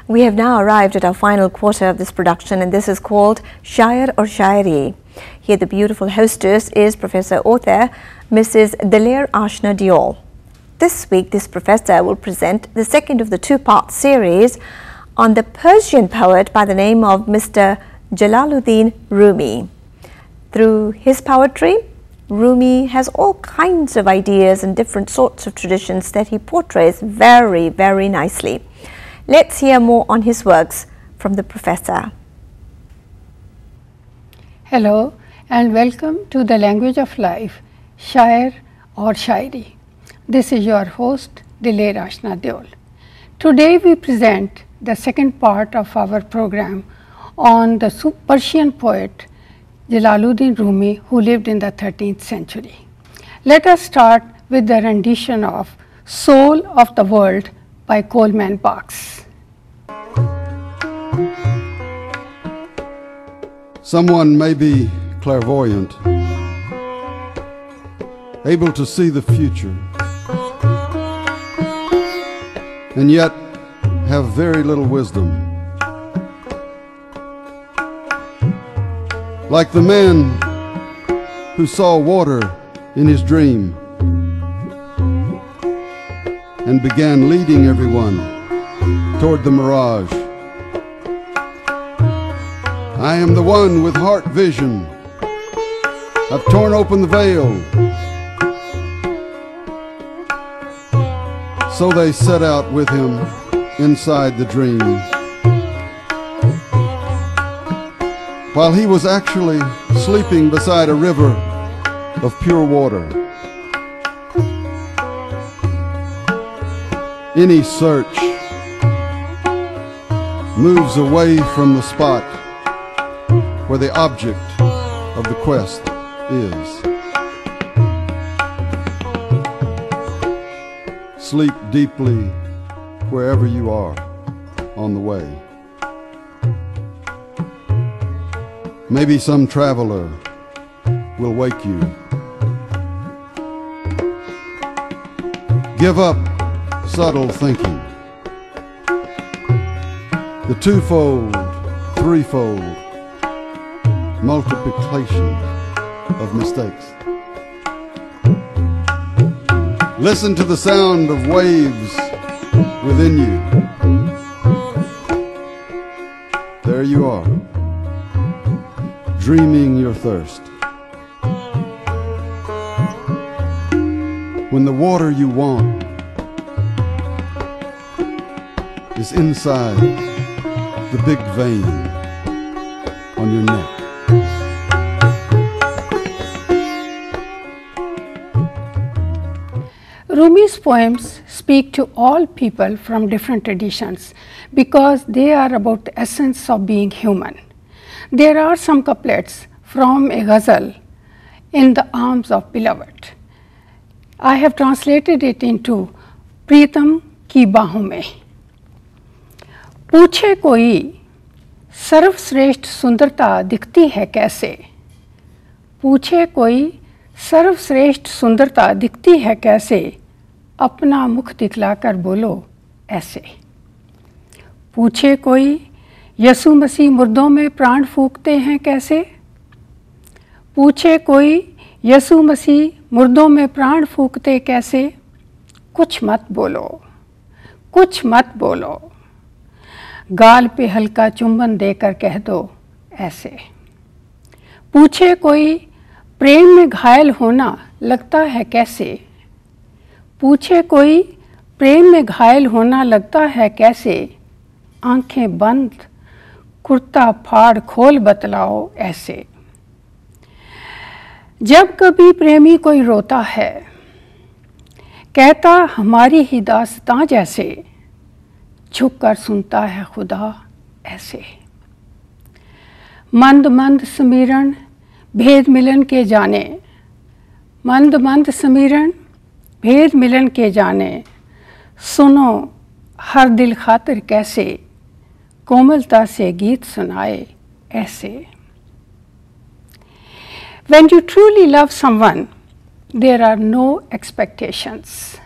We have now arrived at our final quarter of this production, and this is called Shair or Shairi. Here the beautiful hostess is Professor Author Mrs. Aashna Deol. This week this professor will present the second of the two-part series on the Persian poet by the name of Mr. Jelaluddin RUMI. Through his poetry, Rumi has all kinds of ideas and different sorts of traditions that he portrays very, very nicely. Let's hear more on his works from the professor. Hello and welcome to the Language of Life, Shair or Shairi. This is your host, Aashna Deol. Today we present the second part of our program on the Persian poet Jelaluddin Rumi, who lived in the 13th century. Let us start with the rendition of Soul of the World by Coleman Barks. Someone may be clairvoyant, able to see the future, and yet have very little wisdom. Like the man who saw water in his dream and began leading everyone toward the mirage. I am the one with heart vision. I've torn open the veil. So they set out with him inside the dream, while he was actually sleeping beside a river of pure water. Any search moves away from the spot where the object of the quest is. Sleep deeply wherever you are on the way. Maybe some traveler will wake you. Give up subtle thinking. The twofold, threefold multiplication of mistakes. Listen to the sound of waves within you. There you are, dreaming your thirst. When the water you want is inside the big vein on your neck. Rumi's poems speak to all people from different traditions because they are about the essence of being human. There are some couplets from a ghazal, In the Arms of Beloved. I have translated it into Pritam ki बाहों में. पूछे कोई सर्वश्रेष्ठ सुंदरता दिखती है कैसे? पूछे कोई सर्वश्रेष्ठ सुंदरता दिखती है कैसे? अपना मुख दिखलाकर बोलो ऐसे. पूछे कोई यसु मसीह मुर्दों में प्राण फूंकते हैं कैसे? पूछे कोई यसु मसीह मुर्दों में प्राण फूंकते कैसे? कुछ मत बोलो, कुछ मत बोलो, गाल पे हल्का चुंबन देकर कह दो ऐसे. पूछे कोई प्रेम में घायल होना लगता है कैसे? पूछे कोई प्रेम में घायल होना लगता है कैसे? आंखें बंद कुर्ता फाड़ खोल बतलाओ ऐसे. जब कभी प्रेमी कोई रोता है कहता हमारी ही दास्तां जैसे, झुककर सुनता है खुदा ऐसे. मंद मंद समीरण भेद मिलन के जाने, मंद मंद समीरण भेद मिलन के जाने. सुनो हर दिल खातिर कैसे, कोमलता से गीत सुनाए ऐसे. When you truly love someone, there are no expectations.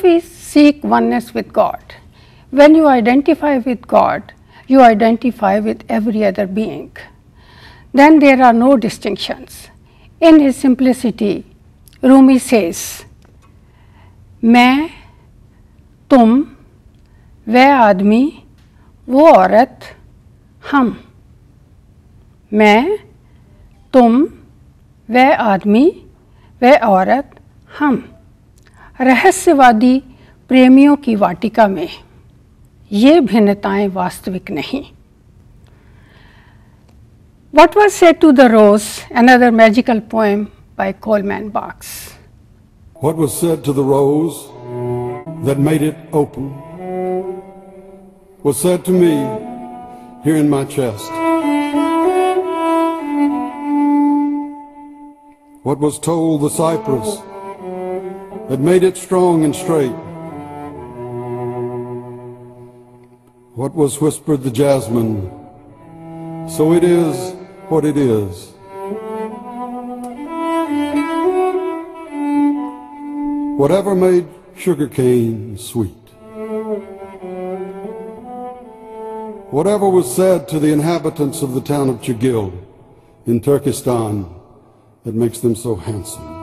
Sufis seek oneness with God. When you identify with God, you identify with every other being. Then there are no distinctions. In his simplicity, Rumi says, मैं, तुम, वह आदमी, वो औरत, हम. मैं, तुम, वह आदमी, वह औरत, हम. रहस्यवादी प्रेमियों की वाटिका में ये भिन्नताएं वास्तविक नहीं. What was said to the rose, another magical poem by Coleman Barks. What was said to the rose that made it open was said to me here in my chest. What was told the cypress that made it strong and straight? What was whispered the jasmine? So it is what it is. Whatever made sugarcane sweet. Whatever was said to the inhabitants of the town of Chigil in Turkestan that makes them so handsome.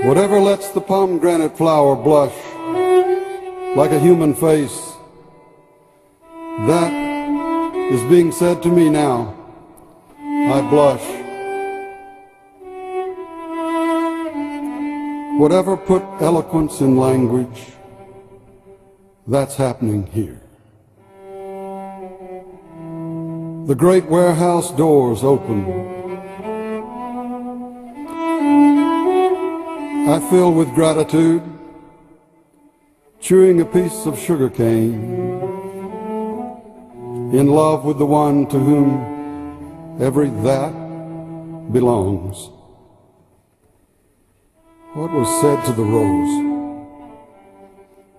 Whatever lets the pomegranate flower blush like a human face, that is being said to me now. I blush. Whatever put eloquence in language, that's happening here. The great warehouse doors open. I fill with gratitude, chewing a piece of sugar cane, in love with the one to whom every that belongs. What was said to the rose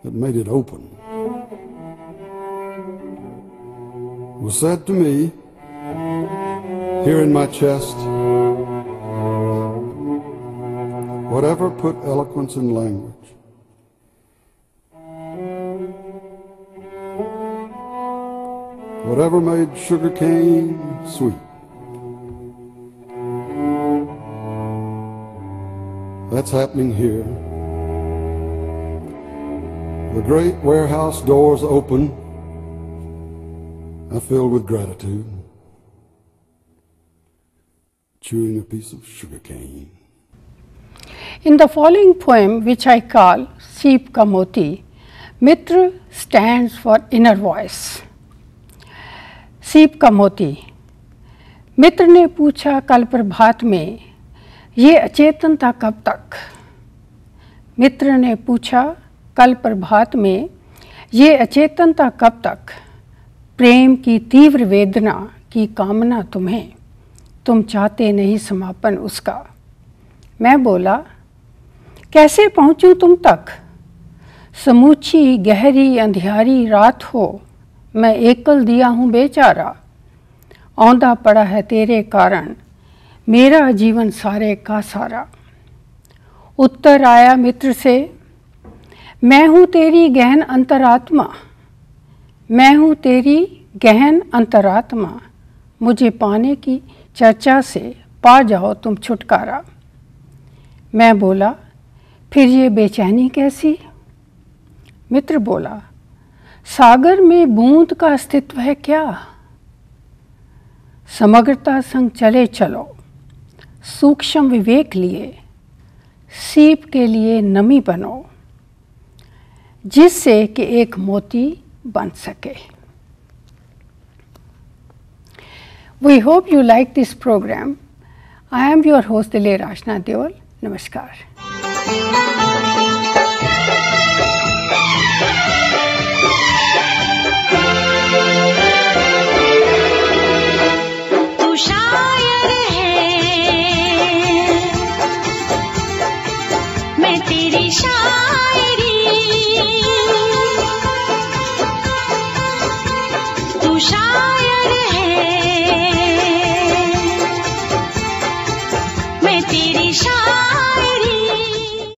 that made it open was said to me here in my chest. Whatever put eloquence in language, whatever made sugarcane sweet, that's happening here. The great warehouse doors open. I fill with gratitude, chewing a piece of sugar cane. In the following poem, which I call Seep Ka Moti, Mitra stands for inner voice. Seep Ka Moti. मित्र ने पूछा कल प्रभात में ये अचेतन था कब तक. मित्र ने पूछा कल प्रभात में ये अचेतन था कब तक. प्रेम की तीव्र वेदना की कामना तुम्हें, तुम चाहते नहीं समापन उसका. मैं बोला कैसे पहुँचूँ तुम तक. समूची गहरी अंधियारी रात हो, मैं एकल दिया हूँ बेचारा. औंधा पड़ा है तेरे कारण मेरा जीवन सारे का सारा. उत्तर आया मित्र से, मैं हूँ तेरी गहन अंतरात्मा. मैं हूँ तेरी गहन अंतरात्मा. मुझे पाने की चर्चा से पा जाओ तुम छुटकारा. मैं बोला फिर ये बेचैनी कैसी. मित्र बोला सागर में बूंद का अस्तित्व है क्या. समग्रता संग चले चलो, सूक्ष्म विवेक लिए, सीप के लिए नमी बनो, जिससे कि एक मोती बन सके. We hope you like this program. I am your host दिलेर आशना देओल. नमस्कार. तू शायर है, मैं तेरी शायरी